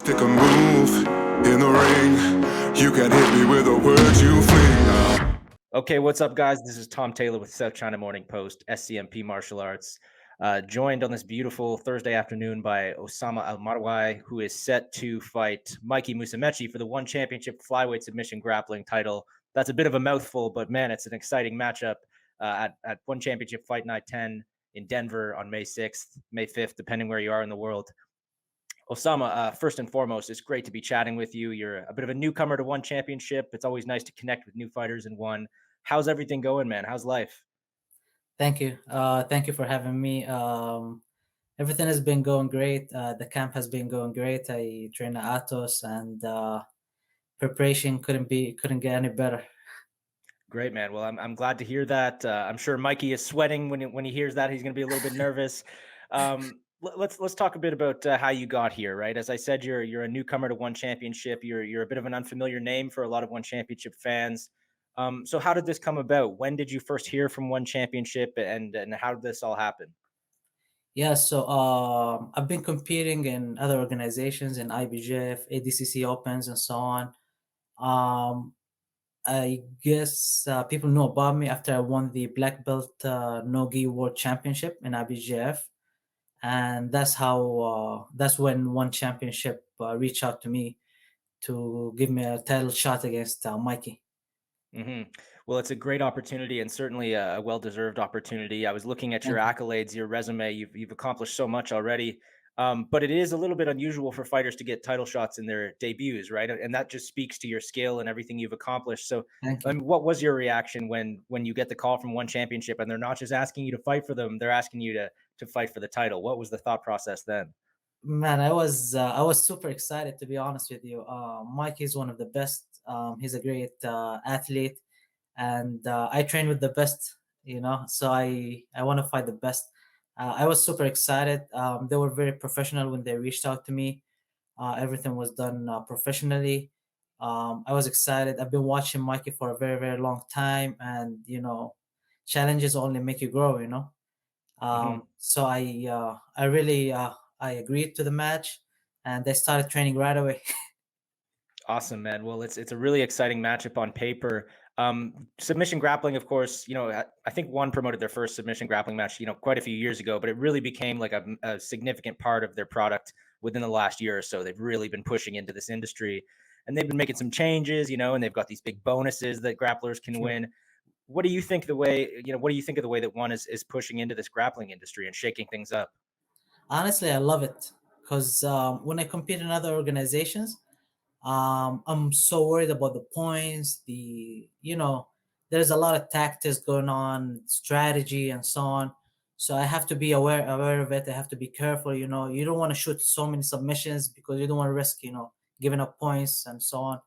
Pick a move in the ring. You can hit me with the words you fling. Okay, what's up, guys? This is Tom Taylor with South China Morning Post, SCMP Martial Arts. Joined on this beautiful Thursday afternoon by Osamah Almarwai, who is set to fight Mikey Musumeci for the One Championship flyweight submission grappling title. That's a bit of a mouthful, but man, it's an exciting matchup at One Championship Fight Night 10 in Denver on May 6th, May 5th, depending where you are in the world. Osamah, first and foremost, it's great to be chatting with you. You're a bit of a newcomer to One Championship. It's always nice to connect with new fighters in One. How's everything going, man? How's life? Thank you. Thank you for having me. Everything has been going great. The camp has been going great. I train at Atos, and preparation couldn't get any better. Great, man. Well, I'm glad to hear that. I'm sure Mikey is sweating when he hears that. He's going to be a little bit nervous. Let's talk a bit about how you got here, right? As I said, you're a newcomer to One Championship. You're a bit of an unfamiliar name for a lot of One Championship fans. So how did this come about? When did you first hear from One Championship, and how did this all happen? Yeah, so I've been competing in other organizations in IBJF, ADCC Opens, and so on. I guess people know about me after I won the Black Belt No-Gi World Championship in IBJF, and that's when One Championship reached out to me to give me a title shot against Mikey. Well, it's a great opportunity and certainly a well-deserved opportunity. I was looking at your Thank you. accolades, your resume. You've accomplished so much already, but it is a little bit unusual for fighters to get title shots in their debuts, right? And that just speaks to your skill and everything you've accomplished. So, Thank I you. mean, what was your reaction when you get the call from One Championship and they're not just asking you to fight for them, they're asking you to fight for the title? What was the thought process then? Man, I was super excited, to be honest with you. Mike is one of the best. He's a great athlete, and I train with the best. So I want to fight the best. I was super excited. They were very professional when they reached out to me. Everything was done professionally. I was excited. I've been watching Mikey for a very, very long time, and challenges only make you grow. So I really I agreed to the match, and they started training right away. Awesome, man. Well, it's a really exciting matchup on paper. Submission grappling, of course, I think One promoted their first submission grappling match, quite a few years ago, but it really became like a significant part of their product within the last year or so. They've really been pushing into this industry, and they've been making some changes, and they've got these big bonuses that grapplers can True. win. What do you think of the way that One is pushing into this grappling industry and shaking things up? Honestly, I love it because when I compete in other organizations, I'm so worried about the points. There's a lot of tactics going on, strategy, and so on. So I have to be aware of it. I have to be careful. You don't want to shoot so many submissions because you don't want to risk, giving up points and so on.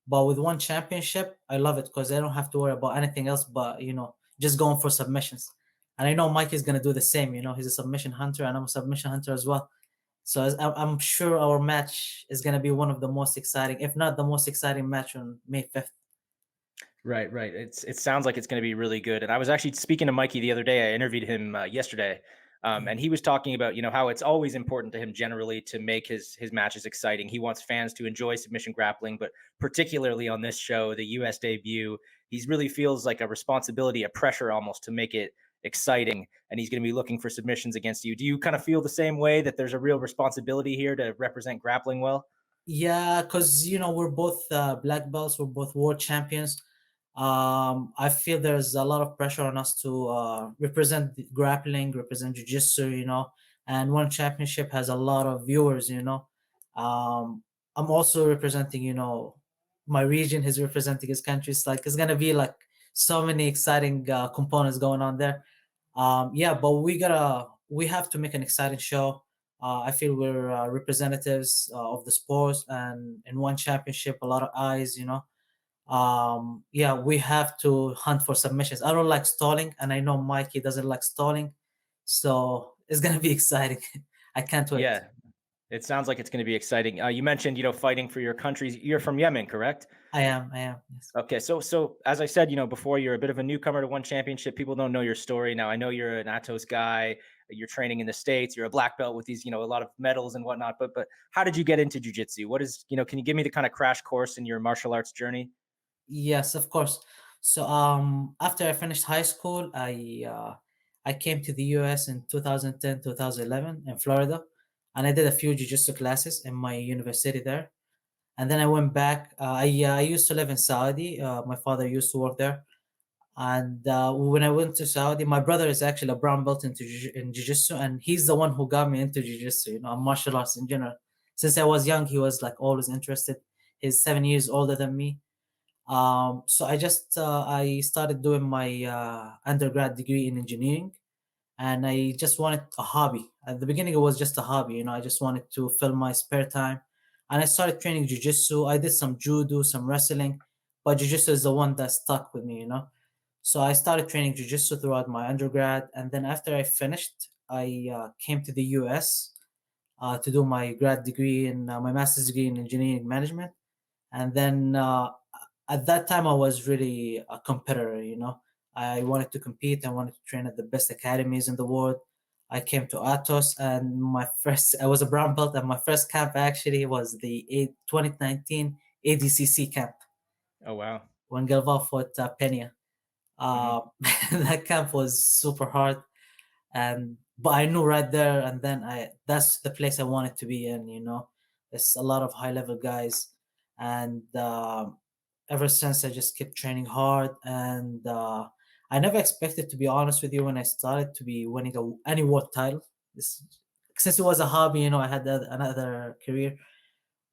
But with One Championship, I love it because I don't have to worry about anything else but just going for submissions. And I know Mike is gonna do the same. He's a submission hunter, and I'm a submission hunter as well. So I'm sure our match is gonna be one of the most exciting, if not the most exciting match on May 5th. Right, right. It sounds like it's going to be really good. And I was actually speaking to Mikey the other day. I interviewed him yesterday, Yeah. and he was talking about how it's always important to him generally to make his matches exciting. He wants fans to enjoy submission grappling, but particularly on this show, the U.S. debut, he really feels like a responsibility, a pressure almost to make it exciting. And he's going to be looking for submissions against you. Do you kind of feel the same way that there's a real responsibility here to represent grappling well? Yeah, because we're both black belts, we're both world champions. I feel there's a lot of pressure on us to represent the grappling, represent jiu-jitsu, and One Championship has a lot of viewers. I'm also representing, my region. He's representing his country. It's gonna be like so many exciting components going on there. Yeah, but we have to make an exciting show. I feel we're representatives of the sports, and in One Championship, a lot of eyes. Yeah, we have to hunt for submissions. I don't like stalling, and I know Mikey doesn't like stalling, so it's gonna be exciting. I can't wait. Yeah, it sounds like it's going to be exciting. You mentioned, fighting for your countries. You're from Yemen, correct? I am. Yes. Okay, so as I said, before, you're a bit of a newcomer to One Championship. People don't know your story now. I know you're an Atos guy. you're training in the States, you're a black belt with these, a lot of medals and whatnot. But how did you get into jujitsu? What is, can you give me the kind of crash course in your martial arts journey? Yes, of course. So after I finished high school, I came to the US in 2010, 2011 in Florida, and I did a few jiu-jitsu classes in my university there. And then I went back. I used to live in Saudi. My father used to work there. And when I went to Saudi, my brother is actually a brown belt in jiu-jitsu, and he's the one who got me into jiu-jitsu, martial arts in general. Since I was young, he was like always interested. He's 7 years older than me. So I started doing my undergrad degree in engineering, and I just wanted a hobby. At the beginning, it was just a hobby. I just wanted to fill my spare time, and I started training jujitsu. I did some judo, some wrestling, but jujitsu is the one that stuck with me. So I started training jujitsu throughout my undergrad, and then after I finished, I came to the US to do my grad degree and my master's degree in engineering management. And then at that time, I was really a competitor. I wanted to compete. I wanted to train at the best academies in the world. I came to Atos, and I was a brown belt, and my first camp actually was the 2019 ADCC camp Oh, wow. when Galval fought Pena. Hmm. Uh, that camp was super hard, and but I knew right there and then that's the place I wanted to be in. There's a lot of high level guys, and ever since I just kept training hard, and I never expected, to be honest with you, when I started, to be winning any world title. This Since it was a hobby, I had another career,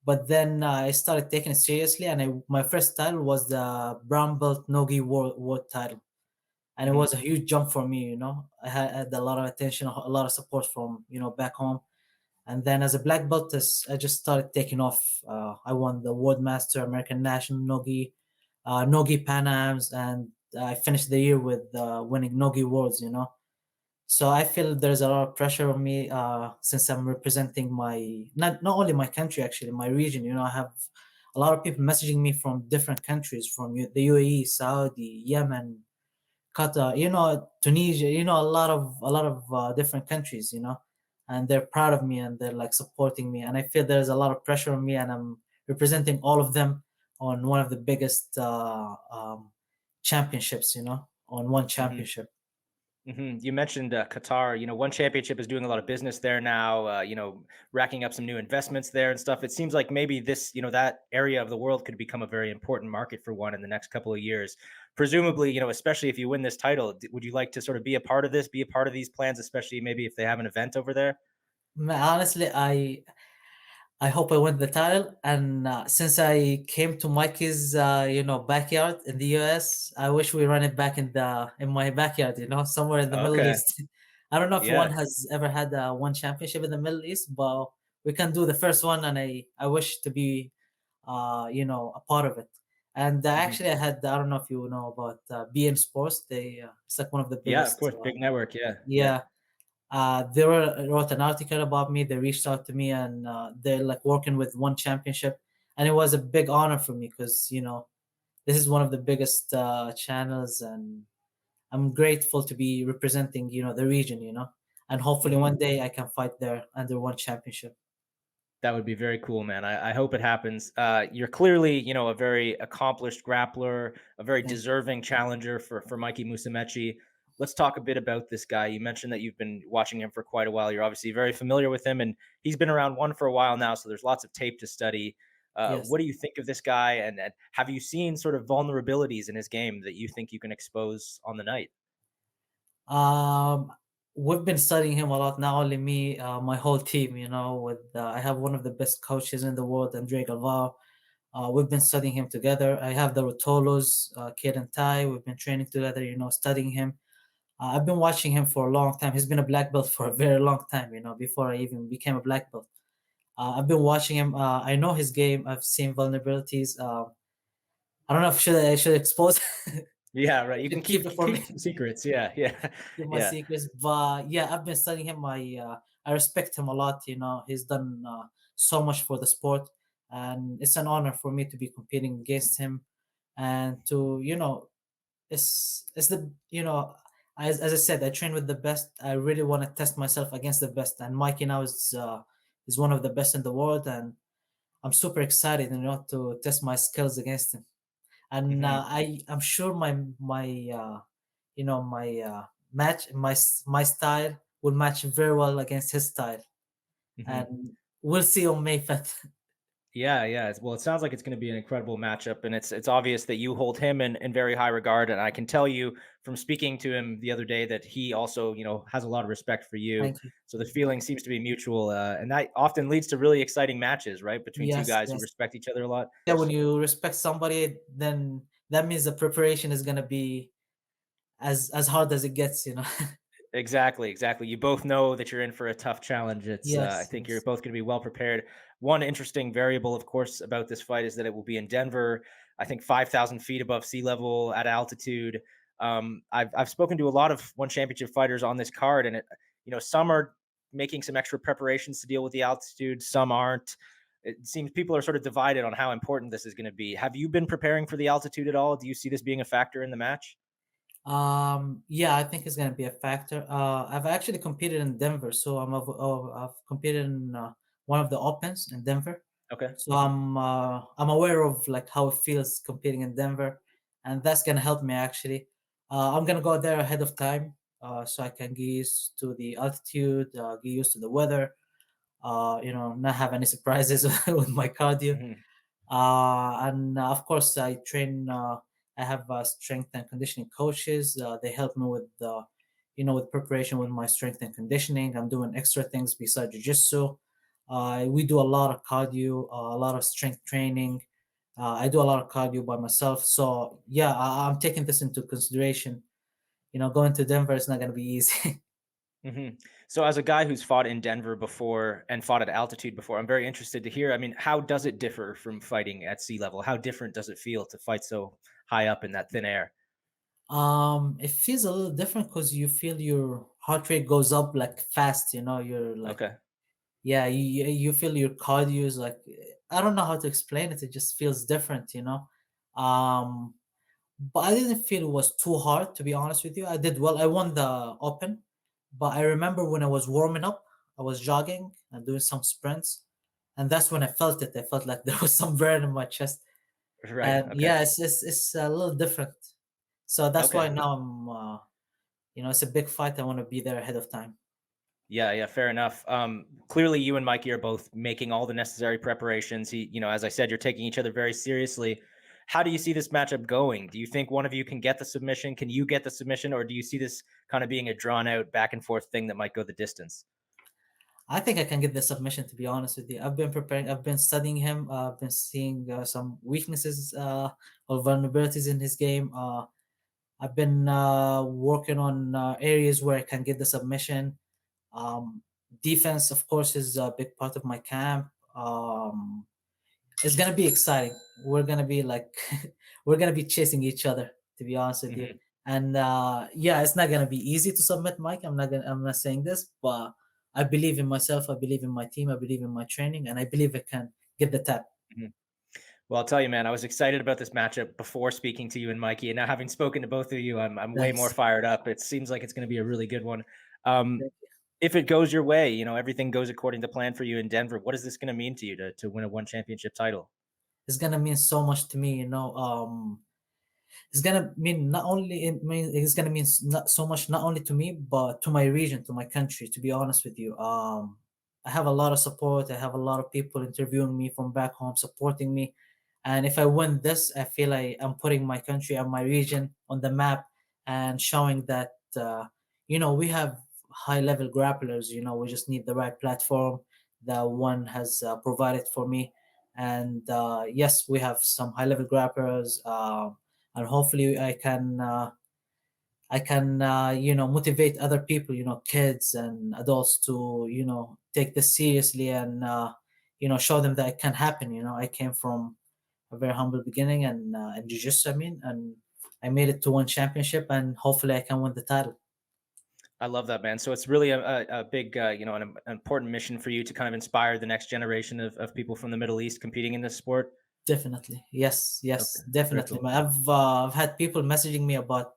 but then I started taking it seriously, and my first title was the brown belt nogi world title, and it Hmm. was a huge jump for me. I had a lot of attention, a lot of support from back home. And then as a black belt, I just started taking off. I won the world master, American national nogi, nogi pan ams, and I finished the year with winning nogi worlds. So I feel there's a lot of pressure on me since I'm representing my not only my country, actually my region. I have a lot of people messaging me from different countries, from the UAE, Saudi, Yemen, Qatar, Tunisia, a lot of different countries, and they're proud of me, and they're like supporting me, and I feel there's a lot of pressure on me, and I'm representing all of them on one of the biggest championships, on one Hmm. championship. You mentioned Qatar. One championship is doing a lot of business there now. Racking up some new investments there and stuff. It seems like maybe that area of the world could become a very important market for one in the next couple of years. Presumably, especially if you win this title, would you like to sort of be a part of this, be a part of these plans, especially maybe if they have an event over there? Honestly, I hope I win the title. And since I came to Mikey's, backyard in the US, I wish we run it back in my backyard, somewhere in the Middle Okay. East. I don't know if one Yeah. has ever had one championship in the Middle East, but we can do the first one, and I wish to be, a part of it. And Hmm. actually, I don't know if you know about BN Sports. It's like one of the Yeah, of biggest. course. Big network. Yeah. Yeah. Yeah, wrote an article about me. They reached out to me, and they're like working with one championship, and it was a big honor for me because this is one of the biggest channels, and I'm grateful to be representing the region, and hopefully Hmm. one day I can fight there under one championship. That would be very cool, man. I hope it happens. You're clearly, a very accomplished grappler, a very Thank deserving challenger for Mikey Musumeci. Let's talk a bit about this guy. You mentioned that you've been watching him for quite a while. You're obviously very familiar with him, and he's been around one for a while now. So there's lots of tape to study. Yes. What do you think of this guy? And have you seen sort of vulnerabilities in his game that you think you can expose on the night? Um, we've been studying him a lot. Not only me, my whole team. With I have one of the best coaches in the world, Andre Galvao. We've been studying him together. I have the Rotolos, Kid and Ty. We've been training together, studying him. I've been watching him for a long time. He's been a black belt for a very long time, before I even became a black belt. I've been watching him. I know his game. I've seen vulnerabilities. I don't know if I should expose. Yeah, right. I You can should keep keep it for keep me. some secrets. Yeah, yeah, Keep my yeah. secrets. But yeah, I've been studying him. I respect him a lot. He's done so much for the sport, and it's an honor for me to be competing against him, and to it's the as I said, I train with the best. I really want to test myself against the best, and Mikey now is one of the best in the world, and I'm super excited, to test my skills against him. And Hmm. I'm sure my match my style will match very well against his style, Hmm. and we'll see on May 5th. Yeah, yeah. Well, it sounds like it's going to be an incredible matchup, and it's obvious that you hold him in very high regard. And I can tell you from speaking to him the other day that he also, has a lot of respect for you. Thank you. So the feeling seems to be mutual, and that often leads to really exciting matches, right? Between two Yes, guys who yes. respect each other a lot. Yeah, when you respect somebody, then that means the preparation is gonna be as hard as it gets. Exactly, exactly. You both know that you're in for a tough challenge. I Yes, think you're yes. both going to be well prepared. One interesting variable, of course, about this fight is that it will be in Denver. I think 5,000 feet above sea level at altitude. I've spoken to a lot of one championship fighters on this card, and some are making some extra preparations to deal with the altitude. Some aren't. It seems people are sort of divided on how important this is going to be. Have you been preparing for the altitude at all? Do you see this being a factor in the match? Yeah, I think it's gonna be a factor. I've actually competed in Denver, so I've competed in one of the opens in Denver. Okay. So I'm aware of like how it feels competing in Denver, and that's gonna help me actually. I'm gonna go there ahead of time, so I can get used to the altitude, get used to the weather. Not have any surprises with my cardio. Hmm. And Of course, I train. I have strength and conditioning coaches. They help me with preparation with my strength and conditioning. I'm doing extra things besides jiu-jitsu. We do a lot of cardio, a lot of strength training. I do a lot of cardio by myself. So yeah, I'm taking this into consideration. Going to Denver is not going to be easy. Hmm. So, as a guy who's fought in Denver before and fought at altitude before, I'm very interested to hear. I mean, how does it differ from fighting at sea level? How different does it feel to fight so high up in that thin air? It feels a little different because you feel your heart rate goes up like fast. You're like, Okay. yeah, you feel your cardio is like, I don't know how to explain it. It just feels different. Um, but I didn't feel it was too hard, to be honest with you. I did well. I won the open, but I remember when I was warming up, I was jogging and doing some sprints, and that's when I felt it. I felt like there was some burn in my chest, Right. and Okay. yeah, it's a little different. So that's why Okay. now it's a big fight. I want to be there ahead of time. Yeah. Yeah. Fair enough. Clearly, you and Mikey are both making all the necessary preparations. As I said, you're taking each other very seriously. How do you see this matchup going? Do you think one of you can get the submission? Can you get the submission, or do you see this kind of being a drawn out back and forth thing that might go the distance? I think I can get the submission. To be honest with you, I've been preparing. I've been studying him. I've been seeing some weaknesses or vulnerabilities in his game. I've been working on areas where I can get the submission. Um, Defense, of course, is a big part of my camp. It's gonna be exciting. We're gonna be like, we're gonna be chasing each other. To be honest with you, Mhm. and yeah, it's not gonna be easy to submit Mike. I'm not saying this, but I believe in myself. I believe in my team. I believe in my training, and I believe I can get the tap. Mhm. Well, I'll tell you, man, I was excited about this matchup before speaking to you and Mikey, and now having spoken to both of you, I'm way more Thanks. fired up. It seems like it's going to be a really good one. Um, if it goes your way, everything goes according to plan for you in Denver. What is this going to mean to you to win a one championship title? It's gonna mean so much to me. It's gonna mean not only it mean it's gonna mean not so much not only to me but to my region, to my country. To be honest with you, I have a lot of support. I have a lot of people interviewing me from back home, supporting me, and if I win this, I feel like I'm putting my country and my region on the map and showing that we have high level grapplers. We just need the right platform that one has provided for me, and yes, we have some high level grapplers. And hopefully I can motivate other people, kids and adults to take this seriously and show them that it can happen. I came from a very humble beginning and in jiu-jitsu, and I made it to one championship, and hopefully I can win the title. I love that, man. So it's really a big, an important mission for you to kind of inspire the next generation of people from the Middle East competing in this sport. Definitely. Yes, Okay, yes, very definitely. cool. I've had people messaging me about,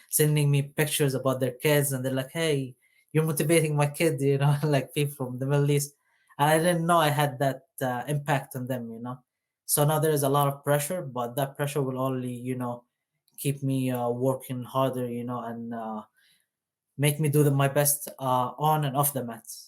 sending me pictures about their kids, and they're like, "Hey, you're motivating my kid," like people from the Middle East. And I didn't know I had that impact on them. So now there is a lot of pressure, but that pressure will only, keep me working harder, and make me do my best on and off the mats.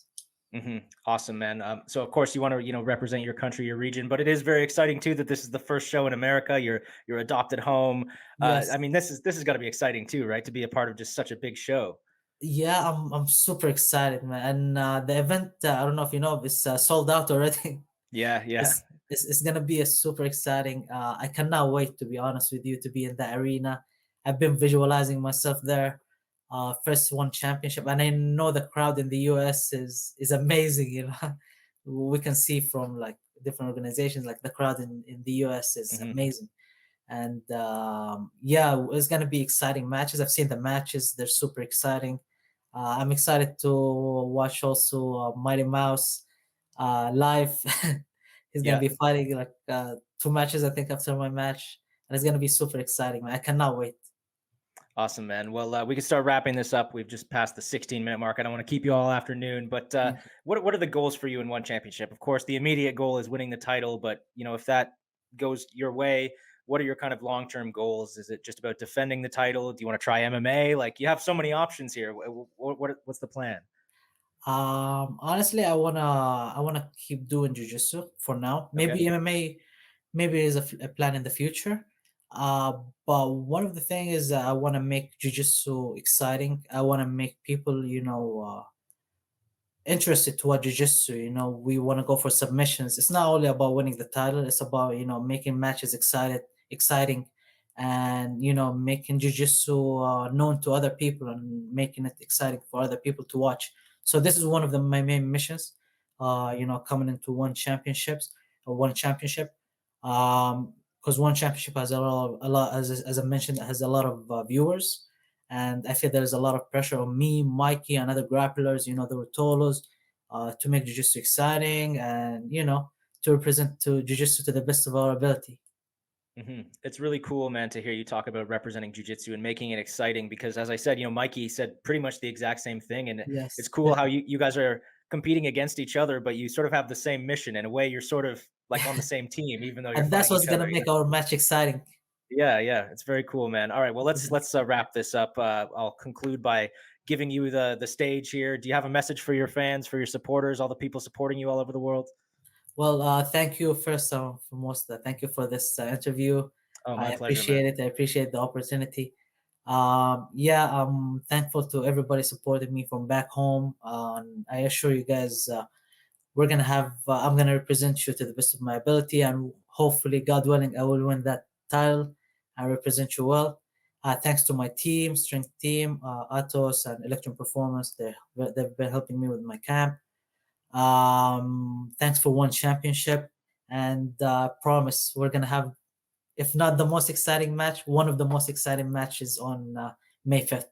Awesome, man. So of course you want to, represent your country, your region, but it is very exciting too that this is the first show in America. Your adopted home. I Yes. mean, this is got to be exciting too, right? To be a part of just such a big show. Yeah, I'm super excited, man. And the event, I don't know if you know, it's sold out already. Yeah, yeah, It's gonna be a super exciting. I cannot wait, to be honest with you, to be in the arena. I've been visualizing myself there. First one championship, and I know the crowd in the US is amazing. We can see from like different organizations, like the crowd in the US is hmm amazing. And yeah, it's gonna be exciting matches. I've seen the matches; they're super exciting. I'm excited to watch also Mighty Mouse live. He's gonna yeah. be fighting like two matches, I think, after my match, and it's gonna be super exciting, man. I cannot wait. Awesome, man. Well, we can start wrapping this up. We've just passed the 16-minute mark. I don't want to keep you all afternoon, but Thank you. what are the goals for you in one championship? Of course, the immediate goal is winning the title, but if that goes your way, what are your kind of long-term goals? Is it just about defending the title? Do you want to try MMA? Like you have so many options here. What's the plan? Honestly, I wanna keep doing jujitsu for now. Okay. Maybe MMA, maybe is a plan in the future. But one of the things is I want to make jujitsu exciting. I want to make people, interested to what jiu-jitsu. We want to go for submissions. It's not only about winning the title, it's about making matches exciting, and making jiu-jitsu known to other people and making it exciting for other people to watch. So this is one of my main missions, coming into one championship, because one championship has a lot, as I mentioned, it has a lot of viewers, and I feel there's a lot of pressure on me, Mikey, and other grapplers, the Rotolos, to make jiu-jitsu exciting, and to represent to jiu-jitsu to the best of our ability. It's really cool, man, to hear you talk about representing jujitsu and making it exciting because, as I said, Mikey said pretty much the exact same thing. And it's Yes, cool how definitely. you guys are competing against each other, but you sort of have the same mission. In a way, you're sort of like on the same team, even though you're And that's fighting what's each gonna other. make our match exciting. Yeah, yeah. It's very cool, man. All right. Well, let's wrap this up. I'll conclude by giving you the stage here. Do you have a message for your fans, for your supporters, all the people supporting you all over the world? Well, thank you first and foremost. Thank you for this interview. Oh, I my pleasure, appreciate man. it. I appreciate the opportunity. Yeah, I'm thankful to everybody supporting me from back home. And I assure you guys, I'm gonna represent you to the best of my ability, and hopefully, God willing, I will win that title. I represent you well. Thanks to my team, strength team, Atos and Electron Performance. They've been helping me with my camp. Thanks for one championship, and promise we're gonna have, if not the most exciting match, one of the most exciting matches on May 5th.